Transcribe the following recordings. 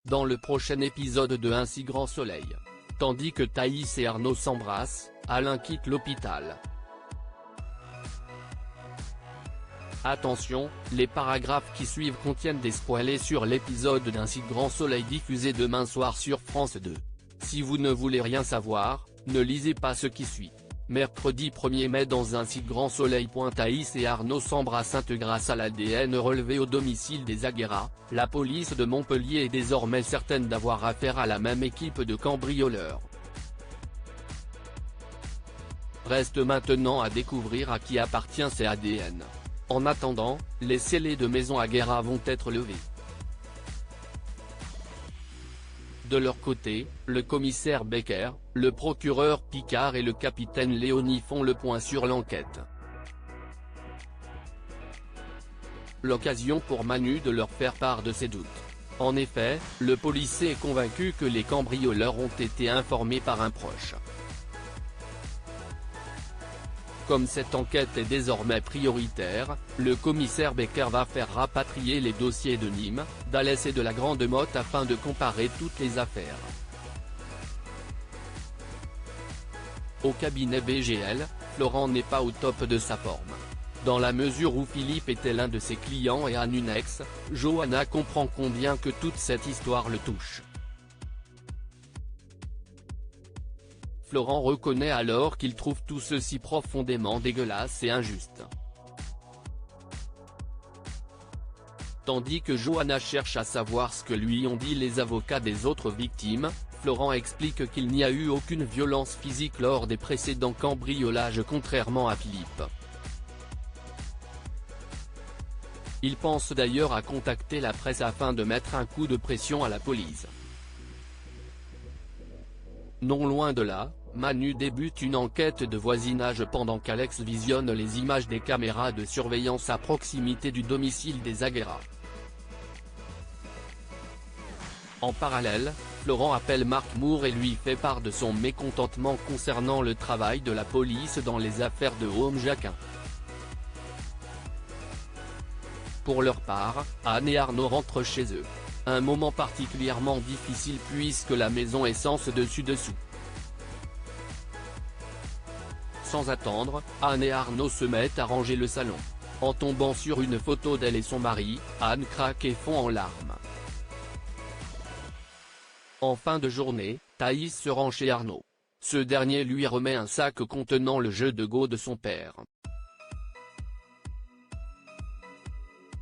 dans le prochain épisode de Un si grand soleil. Tandis que Thaïs et Arnaud s'embrassent, Alain quitte l'hôpital. Attention, les paragraphes qui suivent contiennent des spoilers sur l'épisode d'Un si grand soleil diffusé demain soir sur France 2. Si vous ne voulez rien savoir, ne lisez pas ce qui suit. Mercredi 1er mai dans Un si grand soleil. Thaïs et Arnaud s'embrassent grâce à l'ADN relevé au domicile des Aguera. La police de Montpellier est désormais certaine d'avoir affaire à la même équipe de cambrioleurs. Reste maintenant à découvrir à qui appartient ces ADN. En attendant, les scellés de maison Aguera vont être levés. De leur côté, le commissaire Becker, le procureur Picard et le capitaine Léonie font le point sur l'enquête. L'occasion pour Manu de leur faire part de ses doutes. En effet, le policier est convaincu que les cambrioleurs ont été informés par un proche. Comme cette enquête est désormais prioritaire, le commissaire Becker va faire rapatrier les dossiers de Nîmes, d'Alès et de la Grande Motte afin de comparer toutes les affaires. Au cabinet BGL, Florent n'est pas au top de sa forme. Dans la mesure où Philippe était l'un de ses clients et à Nunex, Johanna comprend combien que toute cette histoire le touche. Florent reconnaît alors qu'il trouve tout ceci profondément dégueulasse et injuste. Tandis que Johanna cherche à savoir ce que lui ont dit les avocats des autres victimes, Florent explique qu'il n'y a eu aucune violence physique lors des précédents cambriolages contrairement à Philippe. Il pense d'ailleurs à contacter la presse afin de mettre un coup de pression à la police. Non loin de là, Manu débute une enquête de voisinage pendant qu'Alex visionne les images des caméras de surveillance à proximité du domicile des Aguera. En parallèle, Florent appelle Marc Moore et lui fait part de son mécontentement concernant le travail de la police dans les affaires de Home-Jacquin. Pour leur part, Anne et Arnaud rentrent chez eux. Un moment particulièrement difficile puisque la maison est sens dessus-dessous. Sans attendre, Anne et Arnaud se mettent à ranger le salon. En tombant sur une photo d'elle et son mari, Anne craque et fond en larmes. En fin de journée, Thaïs se rend chez Arnaud. Ce dernier lui remet un sac contenant le jeu de Go de son père.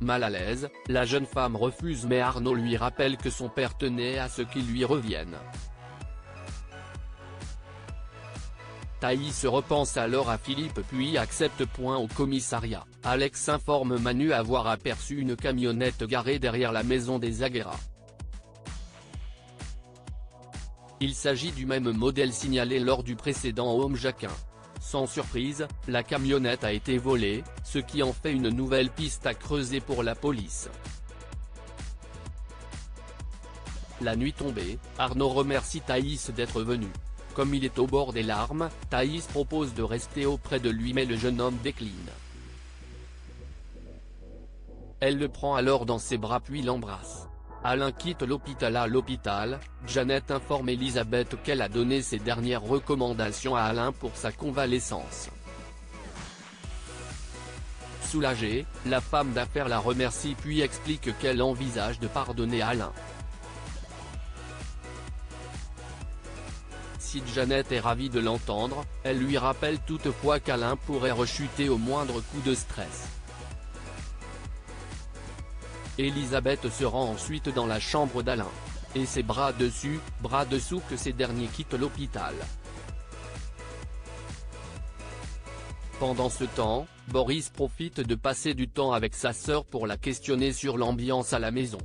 Mal à l'aise, la jeune femme refuse mais Arnaud lui rappelle que son père tenait à ce qu'il lui revienne. Thaïs repense alors à Philippe puis accepte. Au commissariat, Alex informe Manu avoir aperçu une camionnette garée derrière la maison des Aguera. Il s'agit du même modèle signalé lors du précédent Home-Jacquin. Sans surprise, la camionnette a été volée, ce qui en fait une nouvelle piste à creuser pour la police. La nuit tombée, Arnaud remercie Thaïs d'être venue. Comme il est au bord des larmes, Thaïs propose de rester auprès de lui mais le jeune homme décline. Elle le prend alors dans ses bras puis l'embrasse. Alain quitte l'hôpital. À l'hôpital, Janet informe Elisabeth qu'elle a donné ses dernières recommandations à Alain pour sa convalescence. Soulagée, la femme d'affaires la remercie puis explique qu'elle envisage de pardonner Alain. Si Janet est ravie de l'entendre, elle lui rappelle toutefois qu'Alain pourrait rechuter au moindre coup de stress. Elisabeth se rend ensuite dans la chambre d'Alain. Et c'est bras dessus, bras dessous que ces derniers quittent l'hôpital. Pendant ce temps, Boris profite de passer du temps avec sa sœur pour la questionner sur l'ambiance à la maison.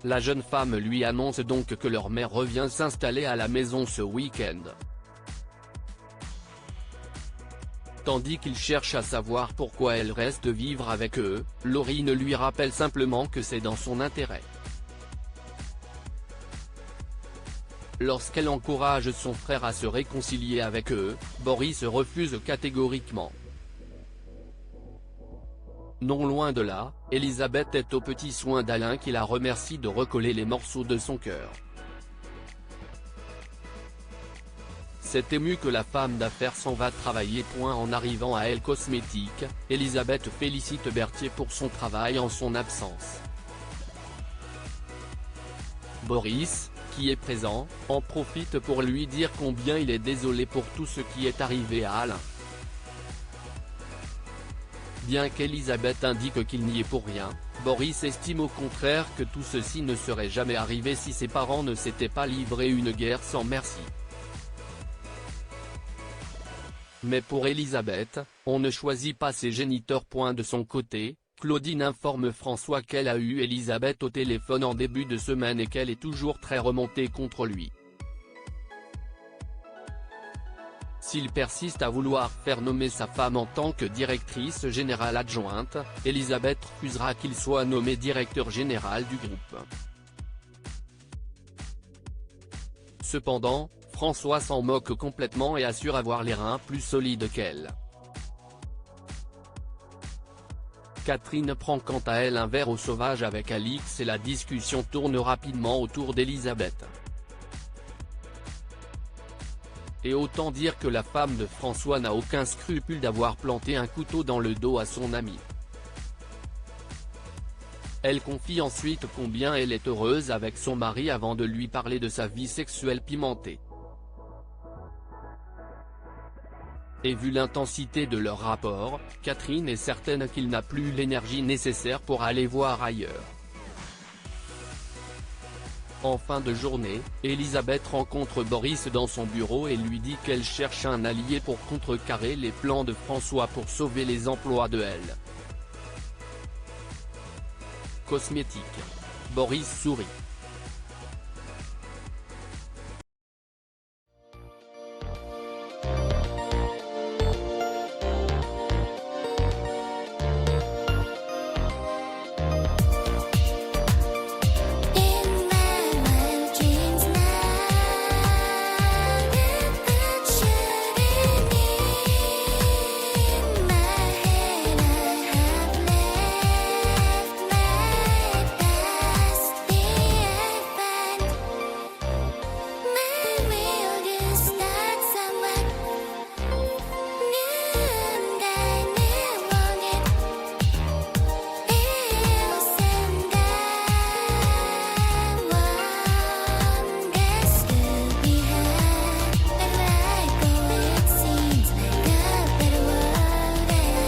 La jeune femme lui annonce donc que leur mère revient s'installer à la maison ce week-end. Tandis qu'il cherche à savoir pourquoi elle reste vivre avec eux, Laurine lui rappelle simplement que c'est dans son intérêt. Lorsqu'elle encourage son frère à se réconcilier avec eux, Boris refuse catégoriquement. Non loin de là, Elisabeth est aux petits soins d'Alain qui la remercie de recoller les morceaux de son cœur. C'est ému que la femme d'affaires s'en va travailler. En arrivant à Elle Cosmétiques, Elisabeth félicite Berthier pour son travail en son absence. Boris, qui est présent, en profite pour lui dire combien il est désolé pour tout ce qui est arrivé à Alain. Bien qu'Elisabeth indique qu'il n'y est pour rien, Boris estime au contraire que tout ceci ne serait jamais arrivé si ses parents ne s'étaient pas livré une guerre sans merci. Mais pour Elisabeth, on ne choisit pas ses géniteurs. De son côté, Claudine informe François qu'elle a eu Elisabeth au téléphone en début de semaine et qu'elle est toujours très remontée contre lui. S'il persiste à vouloir faire nommer sa femme en tant que directrice générale adjointe, Elisabeth refusera qu'il soit nommé directeur général du groupe. Cependant, François s'en moque complètement et assure avoir les reins plus solides qu'elle. Catherine prend quant à elle un verre au sauvage avec Alix et la discussion tourne rapidement autour d'Elisabeth. Et autant dire que la femme de François n'a aucun scrupule d'avoir planté un couteau dans le dos à son ami. Elle confie ensuite combien elle est heureuse avec son mari avant de lui parler de sa vie sexuelle pimentée. Et vu l'intensité de leur rapport, Catherine est certaine qu'il n'a plus l'énergie nécessaire pour aller voir ailleurs. En fin de journée, Elisabeth rencontre Boris dans son bureau et lui dit qu'elle cherche un allié pour contrecarrer les plans de François pour sauver les emplois de Elle Cosmétiques. Boris sourit.